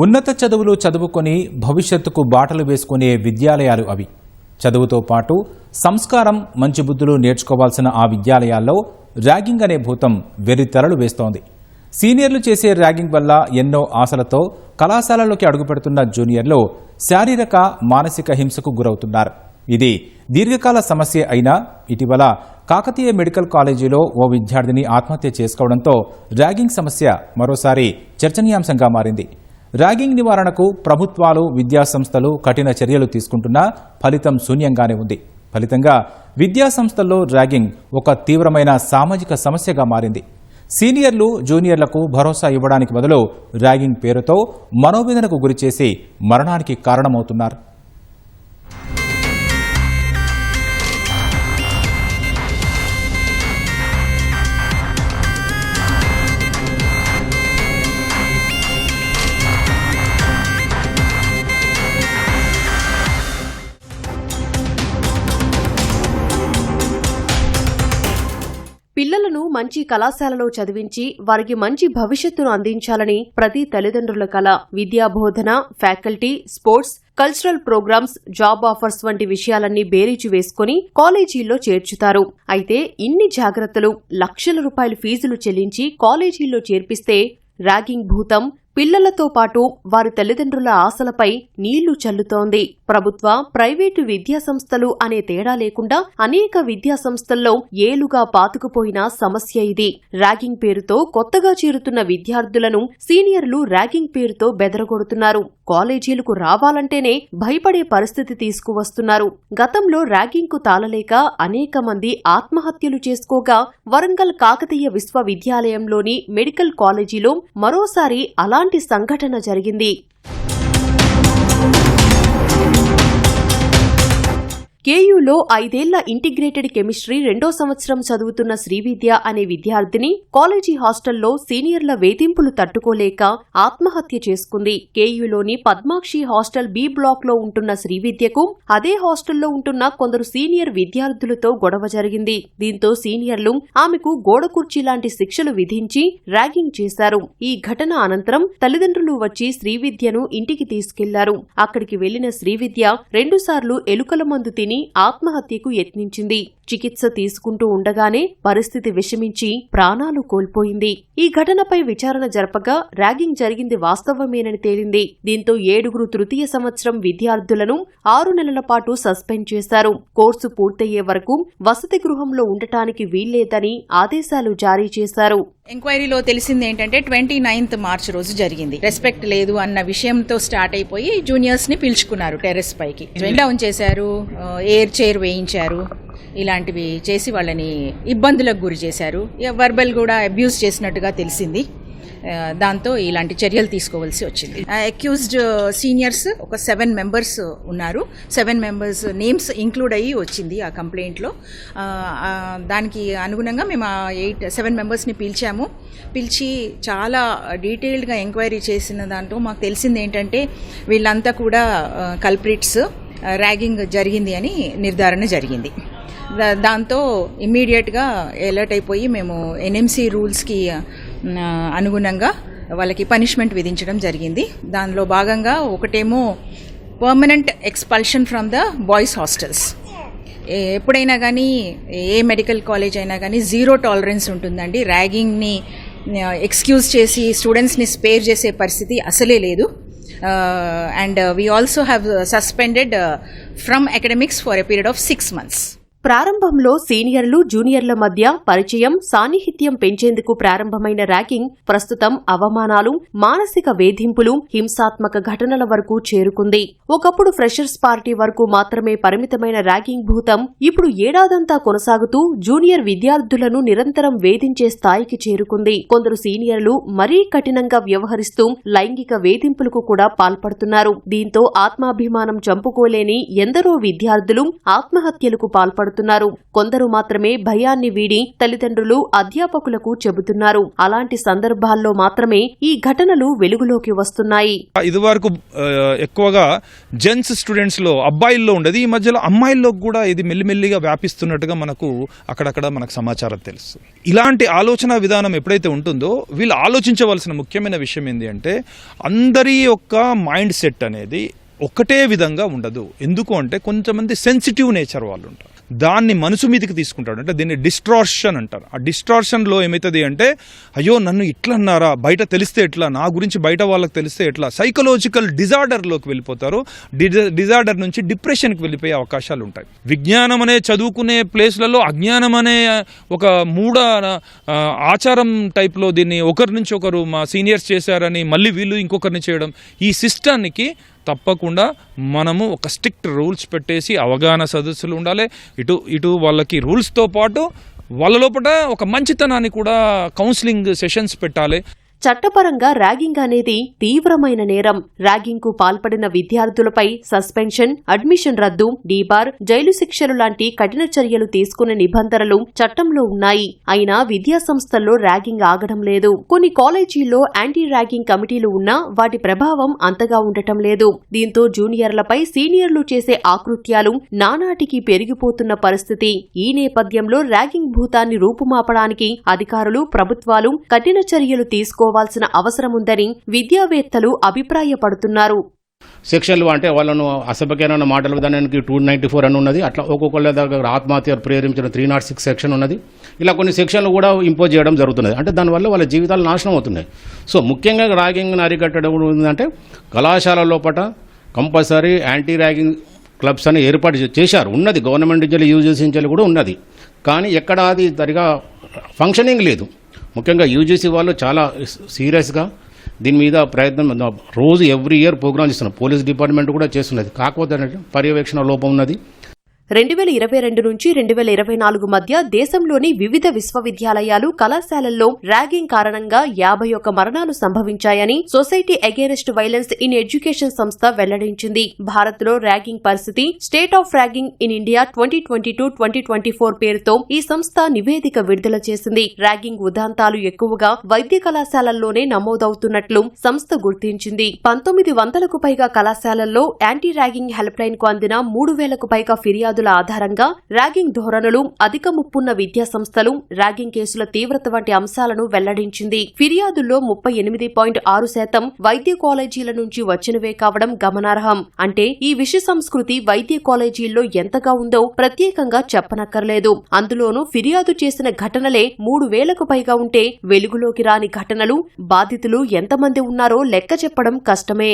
ఉన్నత చదువులు చదువుకొని భవిష్యత్తుకు బాటలు వేసుకునే విద్యాలయాలు అవి. చదువుతో పాటు సంస్కారం, మంచి బుద్ధులు నేర్చుకోవాల్సిన ఆ విద్యాలయాల్లో ర్యాగింగ్ అనే భూతం వెర్రితెరలు వేస్తోంది. సీనియర్లు చేసే ర్యాగింగ్ వల్ల ఎన్నో ఆశలతో కళాశాలలోకి అడుగుపెడుతున్న జూనియర్లు శారీరక, మానసిక హింసకు గురవుతున్నారు. ఇది దీర్ఘకాల సమస్య అయినా ఇటీవల కాకతీయ మెడికల్ కాలేజీలో ఓ విద్యార్థిని ఆత్మహత్య చేసుకోవడంతో ర్యాగింగ్ సమస్య మరోసారి చర్చనీయాంశంగా మారింది. ర్యాగింగ్ నివారణకు ప్రభుత్వాలు, విద్యాసంస్థలు కఠిన చర్యలు తీసుకుంటున్నా ఫలితం శూన్యంగానే ఉంది. ఫలితంగా విద్యాసంస్థల్లో ర్యాగింగ్ ఒక తీవ్రమైన సామాజిక సమస్యగా మారింది. సీనియర్లు, జూనియర్లకు భరోసా ఇవ్వడానికి బదులు ర్యాగింగ్ పేరుతో మనోవేదనకు గురిచేసి మరణానికి కారణమవుతున్నారు. పిల్లలను మంచి కళాశాలలో చదివించి వారికి మంచి భవిష్యత్తును అందించాలని ప్రతి తల్లిదండ్రుల కల. విద్యాబోధన, faculty, sports, cultural programmes, job offers వంటి విషయాలన్నీ బేరీజు వేసుకుని కాలేజీల్లో చేర్చుతారు. అయితే ఇన్ని జాగ్రత్తలు, లక్షల రూపాయల ఫీజులు చెల్లించి కాలేజీల్లో చేర్పిస్తే ర్యాగింగ్ భూతం పిల్లలతో పాటు వారి తల్లిదండ్రుల ఆశలపై నీళ్లు చల్లుతోంది. ప్రభుత్వ, ప్రైవేటు విద్యాసంస్థలు అనే తేడా లేకుండా అనేక విద్యాసంస్థల్లో ఏలుగా పాతుకుపోయిన సమస్య ఇది. ర్యాగింగ్ పేరుతో కొత్తగా చేరుతున్న విద్యార్థులను సీనియర్లు ర్యాగింగ్ పేరుతో బెదరగొడుతున్నారు. కాలేజీలకు రావాలంటేనే భయపడే పరిస్థితి తీసుకువస్తున్నారు. గతంలో ర్యాగింగ్ కు తాళలేక అనేక మంది ఆత్మహత్యలు చేసుకోగా వరంగల్ కాకతీయ విశ్వవిద్యాలయంలోని మెడికల్ కాలేజీలో మరోసారి అలాంటి సంఘటన జరిగింది. కేయూలో 5 ఏళ్ల ఇంటిగ్రేటెడ్ కెమిస్ట్రీ 2వ సంవత్సరం చదువుతున్న శ్రీవిద్య అనే విద్యార్థిని కాలేజీ హాస్టల్లో సీనియర్ల వేధింపులు తట్టుకోలేక ఆత్మహత్య చేసుకుంది. కేయూలోని పద్మాక్షి హాస్టల్ బి బ్లాక్ లో ఉంటున్న శ్రీవిద్యకు అదే హాస్టల్లో ఉంటున్న కొందరు సీనియర్ విద్యార్థులతో గొడవ జరిగింది. దీంతో సీనియర్లు ఆమెకు గోడ కుర్చీ లాంటి శిక్షలు విధించి ర్యాగింగ్ చేశారు. ఈ ఘటన అనంతరం తల్లిదండ్రులు వచ్చి శ్రీవిద్యను ఇంటికి తీసుకెళ్లారు. అక్కడికి వెళ్లిన శ్రీవిద్య 2 సార్లు ఎలుకల మందు తిని ఆత్మహత్యకు యత్నించింది. చికిత్స తీసుకుంటూ ఉండగానే పరిస్థితి విషమించి ప్రాణాలు కోల్పోయింది. ఈ ఘటనపై విచారణ జరపగా ర్యాగింగ్ జరిగింది వాస్తవమేనని తేలింది. దీంతో 7 తృతీయ సంవత్సరం విద్యార్థులను 6 నెలల పాటు సస్పెండ్ చేశారు. కోర్సు పూర్తయ్యే వరకు వసతి గృహంలో ఉండటానికి వీల్లేదని ఆదేశాలు జారీ చేశారు. ఎంక్వైరీలో తెలిసింది ఏంటంటే 29th మార్చ్ రోజు జరిగింది. రెస్పెక్ట్ లేదు అన్న విషయంతో స్టార్ట్ అయిపోయి జూనియర్స్ ని పిలుచుకున్నారు టెర్రస్ పైకి. డౌన్ చేశారు, ఎయిర్ చైర్ వేయించారు, ఇలాంటివి చేసి వాళ్ళని ఇబ్బందులకు గురి చేశారు. వర్బల్ కూడా అబ్యూజ్ చేసినట్టుగా తెలిసింది. దాంతో ఇలాంటి చర్యలు తీసుకోవాల్సి వచ్చింది. అక్యూజ్డ్ సీనియర్స్ ఒక 7 మెంబర్స్ ఉన్నారు. 7 మెంబర్స్ నేమ్స్ ఇంక్లూడ్ అయ్యి వచ్చింది ఆ కంప్లైంట్లో. దానికి అనుగుణంగా మేము 7 మెంబర్స్ని పిలిచి చాలా డీటెయిల్డ్గా ఎంక్వైరీ చేసిన దాంట్లో మాకు తెలిసింది ఏంటంటే వీళ్ళంతా కూడా కల్ప్రిట్స్, ర్యాగింగ్ జరిగింది అని నిర్ధారణ జరిగింది. దాంతో ఇమ్మీడియట్గా అలర్ట్ అయిపోయి మేము ఎన్ఎంసీ రూల్స్కి అనుగుణంగా వాళ్ళకి పనిష్మెంట్ విధించడం జరిగింది. దానిలో భాగంగా ఒకటేమో permanent expulsion from the boys hostels. ఎప్పుడైనా కానీ ఏ మెడికల్ కాలేజ్ అయినా కానీ 0 టాలరెన్స్ ఉంటుందండి. ర్యాగింగ్ని ఎక్స్క్యూజ్ చేసి స్టూడెంట్స్ని స్పేర్ చేసే పరిస్థితి అసలే లేదు. And we also have suspended from academics for a period of 6 months. ప్రారంభంలో సీనియర్లు, జూనియర్ల మధ్య పరిచయం, సాన్నిహిత్యం పెంచేందుకు ప్రారంభమైన ర్యాగింగ్ ప్రస్తుతం అవమానాలు, మానసిక వేధింపులు, హింసాత్మక ఘటనల వరకు చేరుకుంది. ఒకప్పుడు ఫ్రెషర్స్ పార్టీ వరకు మాత్రమే పరిమితమైన ర్యాగింగ్ భూతం ఇప్పుడు ఏడాదంతా కొనసాగుతూ జూనియర్ విద్యార్థులను నిరంతరం వేధించే స్థాయికి చేరుకుంది. కొందరు సీనియర్లు మరీ కఠినంగా వ్యవహరిస్తూ లైంగిక వేధింపులకు కూడా పాల్పడుతున్నారు. దీంతో ఆత్మాభిమానం చంపుకోలేని ఎందరో విద్యార్థులు ఆత్మహత్యలకు పాల్పడుతున్నారు. మాట్లాడుతున్నారు. కొందరు మాత్రమే భయాన్ని వీడి తల్లిదండ్రులు, అధ్యాపకులకు చెబుతున్నారు. అలాంటి సందర్భాల్లో మాత్రమే ఈ ఘటనలు వెలుగులోకి వస్తున్నాయి. ఇదివరకు ఎక్కువగా జెంట్స్ స్టూడెంట్స్ లో, అబ్బాయిల్లో ఉండేది. ఈ మధ్యలో అమ్మాయిల్లో కూడా ఇది మెల్లిమెల్లిగా వ్యాపిస్తున్నట్టుగా మనకు అక్కడక్కడ మనకు సమాచారం తెలుసు. ఇలాంటి ఆలోచన విధానం ఎప్పుడైతే ఉంటుందో వీళ్ళు ఆలోచించవలసిన ముఖ్యమైన విషయం ఏంటి అంటే, అందరి యొక్క మైండ్ సెట్ అనేది ఒకటే విధంగా ఉండదు. ఎందుకు అంటే కొంతమంది సెన్సిటివ్ నేచర్ వాళ్ళు ఉంటారు, దాన్ని మనసు మీదకి తీసుకుంటాడు. అంటే దీన్ని డిస్ట్రార్షన్ అంటారు. ఆ డిస్ట్రార్షన్లో ఏమవుతుంది అంటే, అయ్యో నన్ను ఇట్లా అన్నారా, బయట తెలిస్తే ఎట్లా, నా గురించి బయట వాళ్ళకి తెలిస్తే ఎట్లా, సైకలాజికల్ డిజార్డర్లోకి వెళ్ళిపోతారు. డిజార్డర్ నుంచి డిప్రెషన్కి వెళ్ళిపోయే అవకాశాలు ఉంటాయి. విజ్ఞానం అనే చదువుకునే ప్లేస్లలో అజ్ఞానం అనే ఒక మూఢ ఆచారం టైప్లో దీన్ని ఒకరి నుంచి ఒకరు మా సీనియర్స్ చేశారని మళ్ళీ వీళ్ళు ఇంకొకరిని చేయడం, ఈ సిస్టానికి తప్పకుండా మనము ఒక స్ట్రిక్ట్ రూల్స్ పెట్టేసి అవగాహన సదస్సులు ఉండాలి. ఇటు వాళ్ళకి రూల్స్తో పాటు వాళ్ళ లోపల ఒక మంచితనాన్ని కూడా కౌన్సిలింగ్ సెషన్స్ పెట్టాలి. చట్టపరంగా ర్యాగింగ్ అనేది తీవ్రమైన నేరం. ర్యాగింగ్ కు పాల్పడిన విద్యార్థులపై సస్పెన్షన్, అడ్మిషన్ రద్దు, డీబార్, జైలు శిక్షలు లాంటి కఠిన చర్యలు తీసుకునే నిబంధనలు చట్టంలో ఉన్నాయి. అయినా విద్యా సంస్థల్లో ర్యాగింగ్ ఆగడం లేదు. కొన్ని కాలేజీల్లో యాంటీ ర్యాగింగ్ కమిటీలు ఉన్నా వాటి ప్రభావం అంతగా ఉండటం లేదు. దీంతో జూనియర్లపై సీనియర్లు చేసే ఆకృత్యాలు నానాటికి పెరిగిపోతున్న పరిస్థితి. ఈ నేపథ్యంలో ర్యాగింగ్ భూతాన్ని రూపుమాపడానికి అధికారులు, ప్రభుత్వాలు కఠిన చర్యలు తీసుకోవాల్సిన అవసరముందని విద్యావేత్తలు అభిప్రాయపడుతున్నారు. సెక్షన్లు అంటే వాళ్ళను అసభ్యకరమైన మాటల విధానానికి 294 అని ఉన్నది. అట్లా ఒక్కొక్కళ్ళ దగ్గర ఆత్మహత్య ప్రేరేపించిన 306 సెక్షన్ ఉన్నది. ఇలా కొన్ని సెక్షన్లు కూడా ఇంపోజ్ చేయడం జరుగుతున్నది. అంటే దానివల్ల వాళ్ళ జీవితాలు నాశనం అవుతున్నాయి. సో ముఖ్యంగా ర్యాగింగ్ని అరికట్టడం ఏంటంటే, కళాశాల లోపల కంపల్సరీ యాంటీ ర్యాగింగ్ క్లబ్స్ అని ఏర్పాటు చేశారు. ఉన్నది గవర్నమెంట్ నుంచి, యూజీసీ నుంచి కూడా ఉన్నది. కానీ ఎక్కడ అది సరిగా ఫంక్షనింగ్ లేదు. ముఖ్యంగా యూజీసీ వాళ్ళు చాలా సీరియస్గా దీని మీద ప్రయత్నం, రోజు ఎవ్రీ ఇయర్ ప్రోగ్రామ్ ఇస్తున్నారు. పోలీస్ డిపార్ట్మెంట్ కూడా చేస్తున్నది. కాకపోతే పర్యవేక్షణ లోపం ఉన్నది. 2022 నుంచి 2024 మధ్య దేశంలోని వివిధ విశ్వవిద్యాలయాలు, కళాశాలల్లో ర్యాగింగ్ కారణంగా 51 మరణాలు సంభవించాయని society against violence in education సంస్థ వెల్లడించింది. భారత్లో ర్యాగింగ్ పరిస్థితి, state of ragging in India 2022-2024 పేరుతో ఈ సంస్థ నివేదిక విడుదల చేసింది. ర్యాగింగ్ ఉదంతాలు ఎక్కువగా వైద్య కళాశాలల్లోనే నమోదవుతున్నట్లు సంస్థ గుర్తించింది. 1900కు పైగా కళాశాలల్లో యాంటీ ర్యాగింగ్ హెల్ప్ లైన్ కు అందిన 3000కు పైగా ఫిర్యాదు ఆధారంగా ర్యాగింగ్ ధోరణులు, అధిక ముప్పున్న విద్యా సంస్థలు, ర్యాగింగ్ కేసుల తీవ్రత వంటి అంశాలను వెల్లడించింది. ఫిర్యాదుల్లో 38.6% వైద్య కాలేజీల నుంచి వచ్చినవే కావడం గమనార్హం. అంటే ఈ విష సంస్కృతి వైద్య కాలేజీల్లో ఎంతగా ఉందో ప్రత్యేకంగా చెప్పనక్కర్లేదు. అందులోనూ ఫిర్యాదు చేసిన ఘటనలే 3000కు పైగా ఉంటే వెలుగులోకి రాని ఘటనలు, బాధితులు ఎంతమంది ఉన్నారో లెక్క చెప్పడం కష్టమే.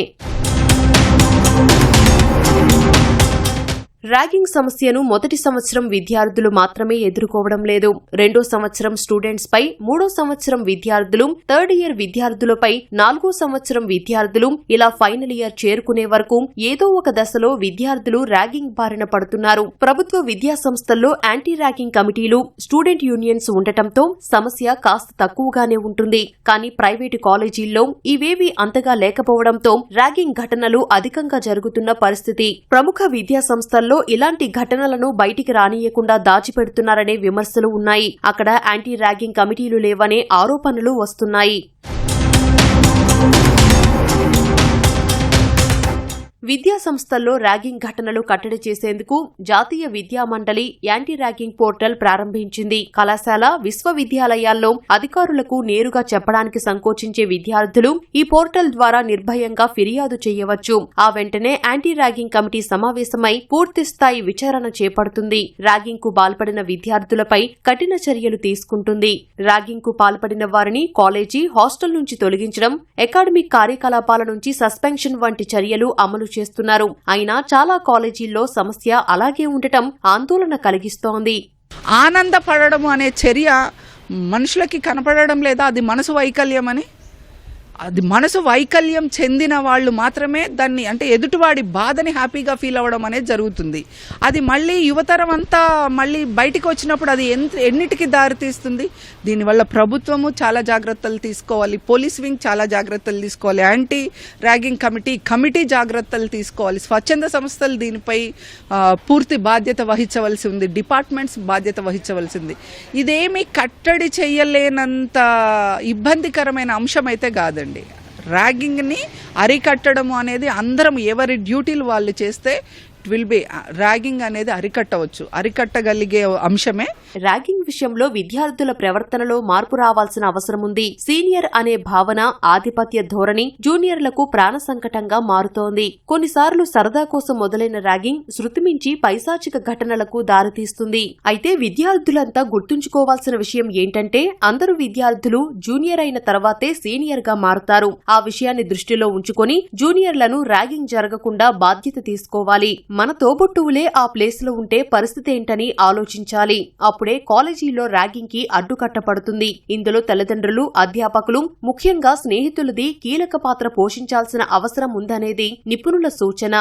ర్యాగింగ్ సమస్యను మొదటి సంవత్సరం విద్యార్థులు మాత్రమే ఎదుర్కోవడం లేదు. రెండో సంవత్సరం స్టూడెంట్స్ పై, మూడో సంవత్సరం విద్యార్థులు, థర్డ్ ఇయర్ విద్యార్థులపై, నాలుగో సంవత్సరం విద్యార్థులు, ఇలా ఫైనల్ ఇయర్ చేరుకునే వరకు ఏదో ఒక దశలో విద్యార్థులు ర్యాగింగ్ బారిన పడుతున్నారు. ప్రభుత్వ విద్యా సంస్థల్లో యాంటీ ర్యాగింగ్ కమిటీలు, స్టూడెంట్ యూనియన్స్ ఉండటంతో సమస్య కాస్త తక్కువగానే ఉంటుంది. కానీ ప్రైవేటు కాలేజీల్లో ఇవేవీ అంతగా లేకపోవడంతో ర్యాగింగ్ ఘటనలు అధికంగా జరుగుతున్న పరిస్థితి. ప్రముఖ విద్యా సంస్థల్లో ఇలాంటి ఘటనలను బయటికి రానియకుండా దాచిపెడుతున్నారనే విమర్శలు ఉన్నాయి. అక్కడ యాంటీ ర్యాగింగ్ కమిటీలు లేవనే ఆరోపణలు వస్తున్నాయి. విద్యా సంస్థల్లో ర్యాగింగ్ ఘటనలు కట్టడి చేసేందుకు జాతీయ విద్యా మండలి యాంటీ ర్యాగింగ్ పోర్టల్ ప్రారంభించింది. కళాశాల, విశ్వవిద్యాలయాల్లో అధికారులకు నేరుగా చెప్పడానికి సంకోచించే విద్యార్థులు ఈ పోర్టల్ ద్వారా నిర్భయంగా ఫిర్యాదు చేయవచ్చు. ఆ వెంటనే యాంటీ ర్యాగింగ్ కమిటీ సమావేశమై పూర్తిస్థాయి విచారణ చేపడుతుంది. ర్యాగింగ్ కు పాల్పడిన విద్యార్థులపై కఠిన చర్యలు తీసుకుంటుంది. ర్యాగింగ్ కు పాల్పడిన వారిని కాలేజీ, హాస్టల్ నుంచి తొలగించడం, అకాడమిక్ కార్యకలాపాల నుంచి సస్పెన్షన్ వంటి చర్యలు అమలు చేస్తున్నారు. అయినా చాలా కాలేజీల్లో సమస్య అలాగే ఉండటం ఆందోళన కలిగిస్తోంది. ఆనందపడడం అనే చర్య మనుషులకి కనపడడం లేదా, అది మనసు వైకల్యం అని అది మనసు వైకల్యం చెందిన వాళ్ళు మాత్రమే దాన్ని అంటే ఎదుటివాడి బాధని హ్యాపీగా ఫీల్ అవ్వడం అనేది జరుగుతుంది. అది మళ్ళీ యువతరం అంతా మళ్ళీ బయటికి వచ్చినప్పుడు అది ఎన్నిటికి దారితీస్తుంది. దీనివల్ల ప్రభుత్వము చాలా జాగ్రత్తలు తీసుకోవాలి, పోలీస్ వింగ్ చాలా జాగ్రత్తలు తీసుకోవాలి, యాంటీ ర్యాగింగ్ కమిటీ జాగ్రత్తలు తీసుకోవాలి, స్వచ్ఛంద సంస్థలు దీనిపై పూర్తి బాధ్యత వహించవలసి ఉంది, డిపార్ట్మెంట్స్ బాధ్యత వహించవలసింది. ఇదేమీ కట్టడి చేయలేనంత ఇబ్బందికరమైన అంశం అయితే కాదండి. ర్యాగింగ్ని అరికట్టడము అనేది అందరం ఎవరి డ్యూటీలు వాళ్ళు చేస్తే ఇట్ విల్ బి ర్యాగింగ్ అనేది అరికట్టగలిగే అంశమే. ర్యాగింగ్ విషయంలో విద్యార్థుల ప్రవర్తనలో మార్పు రావాల్సిన అవసరం ఉంది. సీనియర్ అనే భావన, ఆధిపత్య ధోరణి జూనియర్లకు ప్రాణ సంకటంగా మారుతోంది. కొన్నిసార్లు సరదా కోసం మొదలైన ర్యాగింగ్ శృతిమించి పైశాచిక ఘటనలకు దారితీస్తుంది. అయితే విద్యార్థులంతా గుర్తుంచుకోవాల్సిన విషయం ఏంటంటే అందరూ విద్యార్థులు జూనియర్ అయిన తర్వాతే సీనియర్ గా మారుతారు. ఆ విషయాన్ని దృష్టిలో ఉంచుకొని జూనియర్లను ర్యాగింగ్ జరగకుండా బాధ్యత తీసుకోవాలి. మన తోబుట్టువులే ఆ ప్లేస్ లో ఉంటే పరిస్థితి ఏంటని ఆలోచించాలి. అప్పుడే కాలేజీలో ర్యాగింగ్ కి అడ్డుకట్టపడుతుంది. ఇందులో తల్లిదండ్రులు, అధ్యాపకులు, ముఖ్యంగా స్నేహితులది కీలక పాత్ర పోషించాల్సిన అవసరం ఉందనేది నిపుణుల సూచన.